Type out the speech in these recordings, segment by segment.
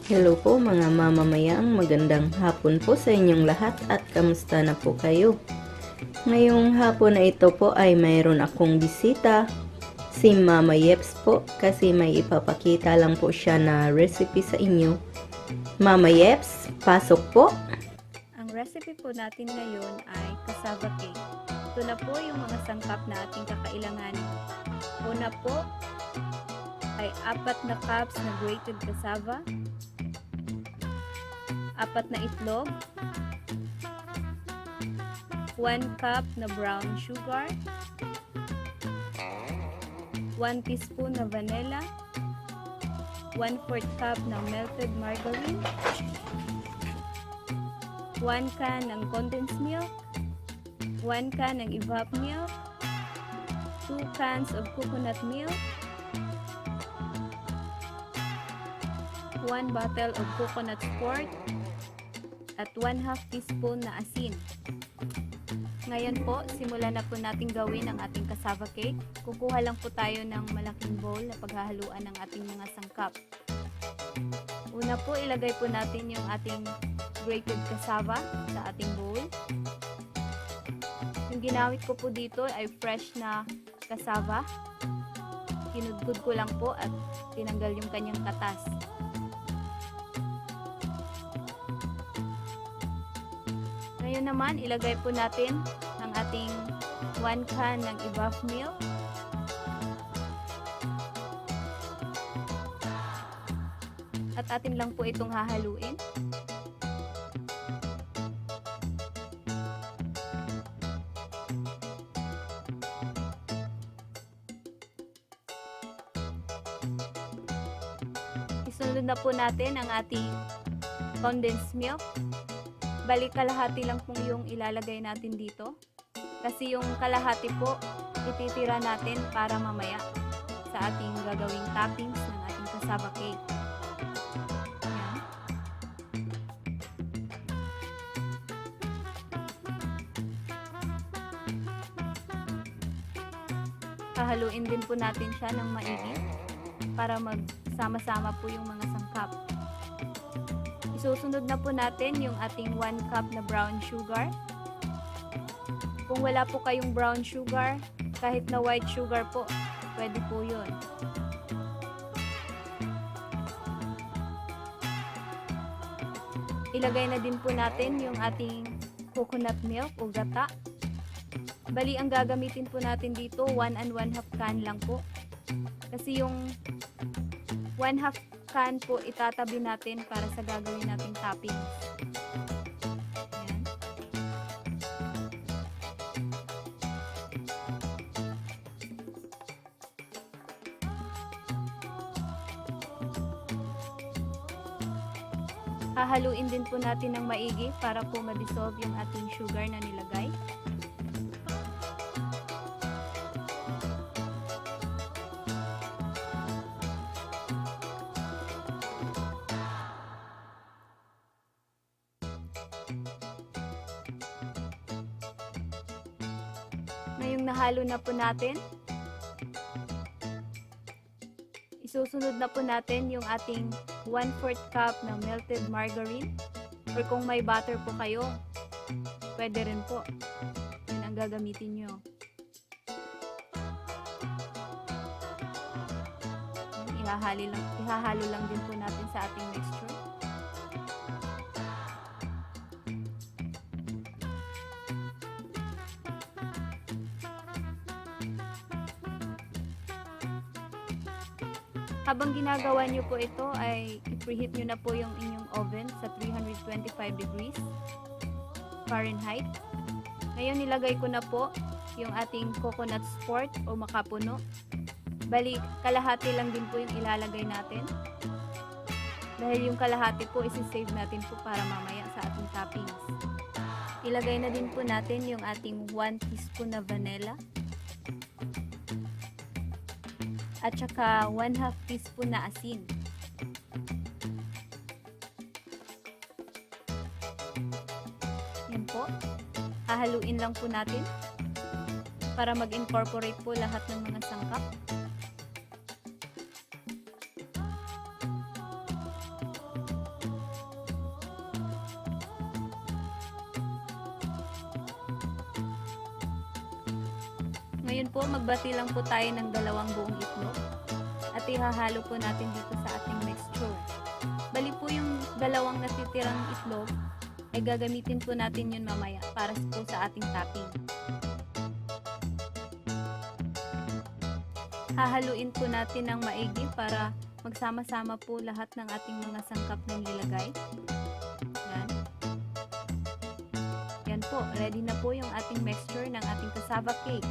Hello po mga mamamayang, magandang hapon po sa inyong lahat at kamusta na po kayo? Ngayong hapon na ito po ay mayroon akong bisita, si Mama Yeps po, kasi may ipapakita lang po siya na recipe sa inyo. Mama Yeps, pasok po! Ang recipe po natin ngayon ay cassava cake. Ito na po yung mga sangkap na ating kakailanganin. Una po ay 4 na cups na grated cassava, 4 na itlog, 1 cup na brown sugar, 1 teaspoon na vanilla, 1/4 cup ng melted margarine, 1 can ng condensed milk, 1 can ng evap milk, 2 cans of coconut milk, 1 bottle of coconut sport, at 1/2 teaspoon na asin. Ngayon po, simulan na po natin gawin ang ating cassava cake. Kukuha lang po tayo ng malaking bowl na paghahaluan ng ating mga sangkap. Una po, ilagay po natin yung ating grated cassava sa ating bowl. Yung ginamit ko po dito ay fresh na cassava. Kinudkod ko lang po at tinanggal yung kanyang katas. Ngayon naman, ilagay po natin ang ating 1 can ng evap milk. At atin lang po itong hahaluin. Isunod na po natin ang ating condensed milk. Balik kalahati lang pong yung ilalagay natin dito. Kasi yung kalahati po, ititira natin para mamaya sa ating gagawing toppings ng ating cassava cake. Ayan. Hahaluin din po natin siya ng maigi para magsama-sama po yung mga sangkap. Isusunod na po natin yung ating 1 cup na brown sugar. Kung wala po kayong brown sugar, kahit na white sugar po, pwede po yun. Ilagay na din po natin yung ating coconut milk o gata. Bali, ang gagamitin po natin dito, 1 and 1/2 can lang po. Kasi yung 1/2 can po itatabi natin para sa gagawin nating topping. Ayan. Hahaluin din po natin ng maigi para po ma-dissolve yung ating sugar na nilagay. Ngayong nahalo na po natin, isusunod na po natin yung ating 1/4 cup na melted margarine, or kung may butter po kayo, pwede rin po. Yun ang gagamitin nyo. Ihahalo lang din po natin sa ating mixture. Habang ginagawa nyo po ito, ay i-preheat nyo na po yung inyong oven sa 325 degrees Fahrenheit. Ngayon, nilagay ko na po yung ating coconut sport o makapuno. Bali, kalahati lang din po yung ilalagay natin. Dahil yung kalahati po, isi-save natin po para mamaya sa ating toppings. Ilagay na din po natin yung ating 1 teaspoon na vanilla. At saka 1/2 teaspoon na asin. Yan po. Hahaluin lang po natin para mag-incorporate po lahat ng mga sangkap. Ngayon po, magbati lang po tayo ng 2 buong itlog at ihahalo po natin dito sa ating mixture. Bali po yung 2 natitirang itlog ay gagamitin po natin yun mamaya para po sa ating topping. Hahaluin po natin ng maigi para magsama-sama po lahat ng ating mga sangkap na nilagay. Yan. Yan po, ready na po yung ating mixture ng ating cassava cake.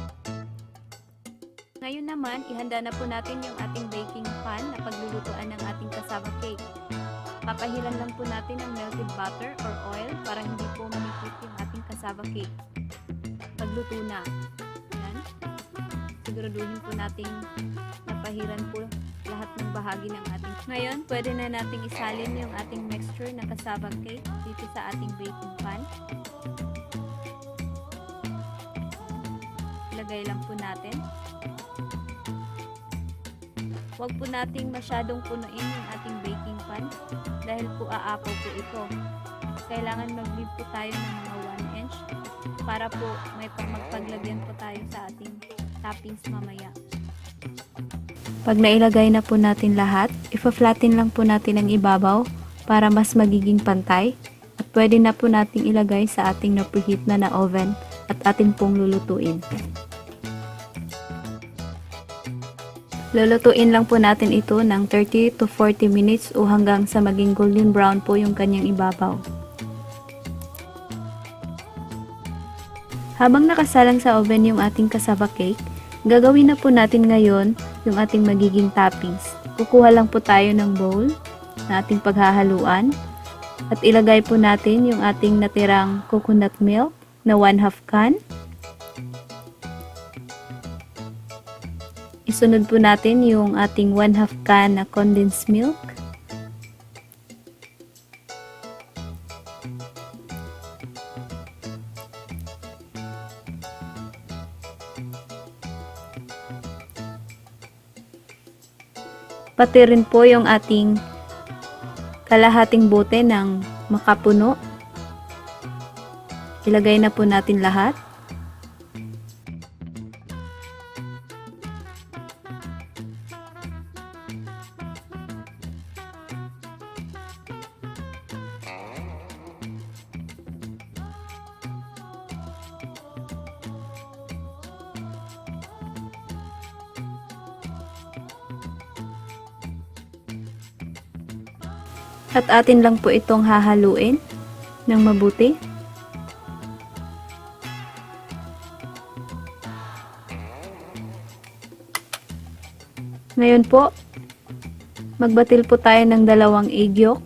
Ngayon naman, ihanda na po natin yung ating baking pan na paglulutuan ng ating cassava cake. Papahilan lang po natin ng melted butter or oil para hindi po manikip yung ating cassava cake. Pagluto na. Yan. Siguraduhin po nating napahiran po lahat ng bahagi ng ating. Ngayon, pwede na nating isalin yung ating mixture na cassava cake dito sa ating baking pan. Ilagay lang po natin. Huwag po nating masyadong punuin yung ating baking pan dahil po aapaw po ito. Kailangan mag-leave po tayo ng mga 1 inch para po may magpaglagyan po tayo sa ating toppings mamaya. Pag nailagay na po natin lahat, ipa-flatten lang po natin ang ibabaw para mas magiging pantay at pwede na po nating ilagay sa ating na-preheat na oven at atin pong lulutuin. Lulutuin lang po natin ito ng 30 to 40 minutes o hanggang sa maging golden brown po yung kanyang ibabaw. Habang nakasalang sa oven yung ating cassava cake, gagawin na po natin ngayon yung ating magiging toppings. Kukuha lang po tayo ng bowl na ating paghahaluan at ilagay po natin yung ating natirang coconut milk na 1/2 can. Isunod po natin yung ating 1/2 can na condensed milk. Pati rin po yung ating kalahating bote ng makapuno. Ilagay na po natin lahat. At atin lang po itong hahaluin ng mabuti. Ngayon po, magbatil po tayo ng 2 egg yolk.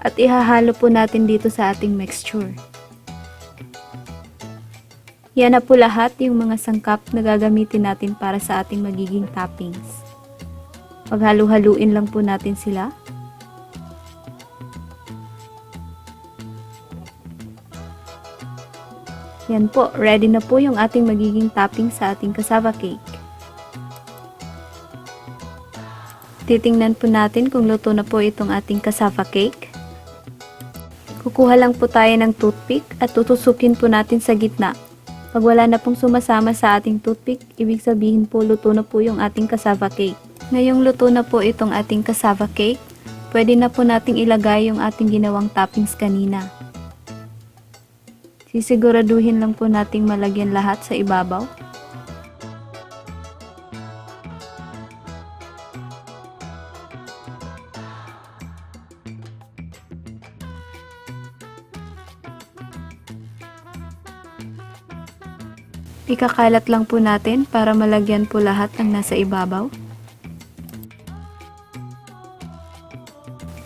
At ihahalo po natin dito sa ating mixture. Yan na po lahat yung mga sangkap na gagamitin natin para sa ating magiging toppings. Paghalu-haluin lang po natin sila. Yan po, ready na po yung ating magiging topping sa ating cassava cake. Titingnan po natin kung luto na po itong ating cassava cake. Kukuha lang po tayo ng toothpick at tutusukin po natin sa gitna. Pag wala na pong sumasama sa ating toothpick, ibig sabihin po luto na po yung ating cassava cake. Ngayong luto na po itong ating cassava cake, pwede na po nating ilagay yung ating ginawang toppings kanina. Sisiguraduhin lang po nating malagyan lahat sa ibabaw. Ikakalat lang po natin para malagyan po lahat ng nasa ibabaw.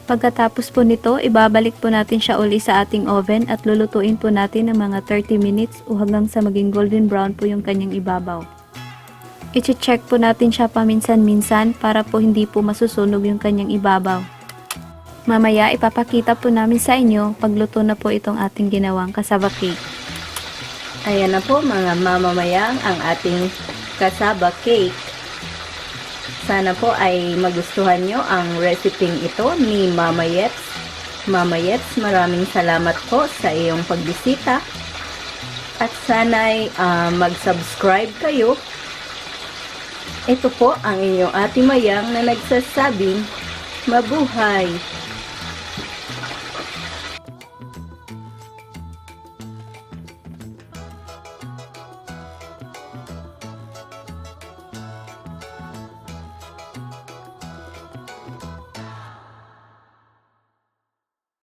Pagkatapos po nito, ibabalik po natin siya uli sa ating oven at lulutuin po natin ng mga 30 minutes o hanggang sa maging golden brown po yung kanyang ibabaw. I-check po natin siya paminsan-minsan para po hindi po masusunog yung kanyang ibabaw. Mamaya ipapakita po namin sa inyo pagluto na po itong ating ginawang cassava cake. Ayan na po mga mamamayang ang ating cassava cake. Sana po ay magustuhan nyo ang reseping ito ni Mama Yeps. Mama Yeps, maraming salamat po sa iyong pagbisita. At sana'y mag-subscribe kayo. Ito po ang inyong Ate Mayang na nagsasabing, mabuhay!